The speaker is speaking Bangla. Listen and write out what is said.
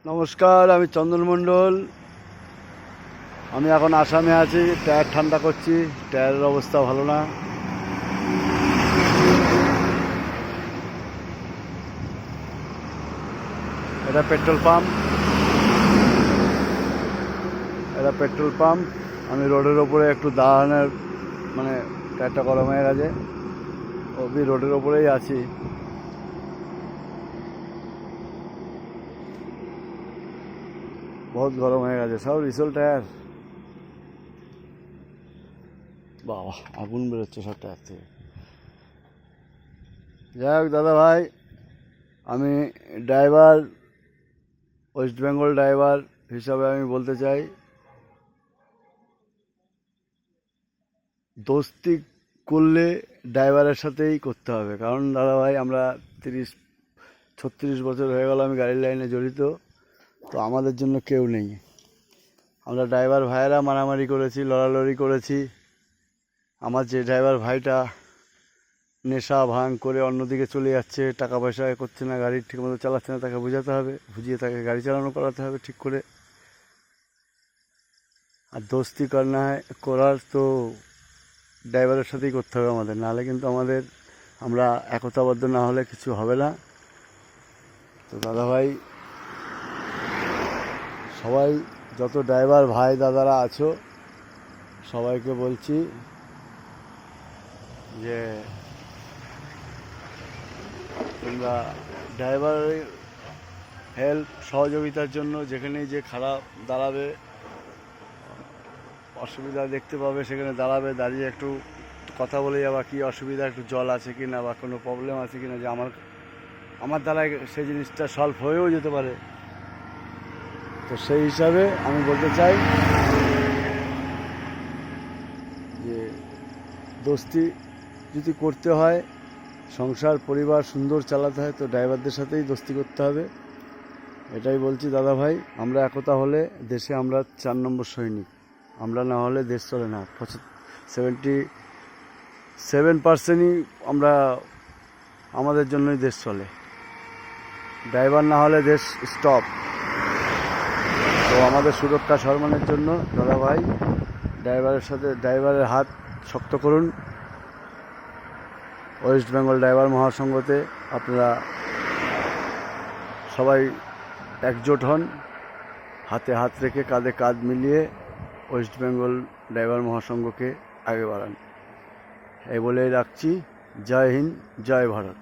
নমস্কার, আমি চন্দন মণ্ডল। আমি এখন আসামে আছি, টায়ার ঠান্ডা করছি। টায়ারের অবস্থা ভালো না। এটা পেট্রোল পাম্প, আমি রোডের ওপরে একটু দাঁড়ানোর মানে টায়ারটা গরম হয়ে গেছে। আমি রোডের ওপরেই আছি। বহুত গরম হয়ে গেছে, সব রিসোল টায়ার। বাবা, আগুন বেরোচ্ছে সব টায়ার থেকে। যাই হোক দাদা ভাই, আমি ড্রাইভার, ওয়েস্ট বেঙ্গল ড্রাইভার হিসাবে আমি বলতে চাই, দোস্তি করলে ড্রাইভারের সাথেই করতে হবে। কারণ দাদা ভাই, আমরা 30-36 বছর হয়ে গেল আমি গাড়ির লাইনে জড়িত। তো আমাদের জন্য কেউ নেই। আমরা ড্রাইভার ভাইয়েরা মারামারি করেছি, লড়ালড়ি করেছি। আমার যে ড্রাইভার ভাইটা নেশা ভাঙ করে অন্যদিকে চলে যাচ্ছে, টাকা পয়সা করছে না, গাড়ি ঠিকমতো চালাচ্ছে না, তাকে বোঝাতে হবে, বুঝিয়ে তাকে গাড়ি চালানো করাতে হবে ঠিক করে। আর দোস্তি করার তো ড্রাইভারের সাথেই করতে হবে আমাদের, নাহলে কিন্তু আমরা একতাবদ্ধ না হলে কিছু হবে না। তো দাদা ভাই, সবাই যত ড্রাইভার ভাই দাদারা আছো, সবাইকে বলছি যে তোমরা ড্রাইভারের হেল্প সহযোগিতার জন্য যেখানেই যে খারাপ দাঁড়াবে, অসুবিধা দেখতে পাবে, সেখানে দাঁড়াবে, দাঁড়িয়ে একটু কথা বলে যাবা, কী অসুবিধা, একটু জল আছে কি না, বা কোনো প্রবলেম আছে কি না, যে আমার দ্বারাই সেই জিনিসটা সলভ হয়েও যেতে পারে। তো সেই হিসাবে আমি বলতে চাই যে দোস্তি যদি করতে হয়, সংসার পরিবার সুন্দর চালাতে হয়, তো ড্রাইভারদের সাথেই দোস্তি করতে হবে। এটাই বলছি দাদা ভাই। আমরা একতা হলে দেশে আমরা 4 নম্বর সৈনিক। আমরা না হলে দেশ চলে না। 77%ই আমাদের জন্যই দেশ চলে। ড্রাইভার না হলে দেশ স্টপ। তো আমাদের সুরক্ষা সম্মানের জন্য দাদা ভাই, ড্রাইভারের হাত শক্ত করুন। ওয়েস্ট বেঙ্গল ড্রাইভার মহাসংঘতে আপনারা সবাই একজোট হন, হাতে হাত রেখে, কাঁধে কাঁধ মিলিয়ে ওয়েস্ট বেঙ্গল ড্রাইভার মহাসংঘকে আগে বাড়ান। এই বলেই রাখছি। জয় হিন্দ, জয় ভারত।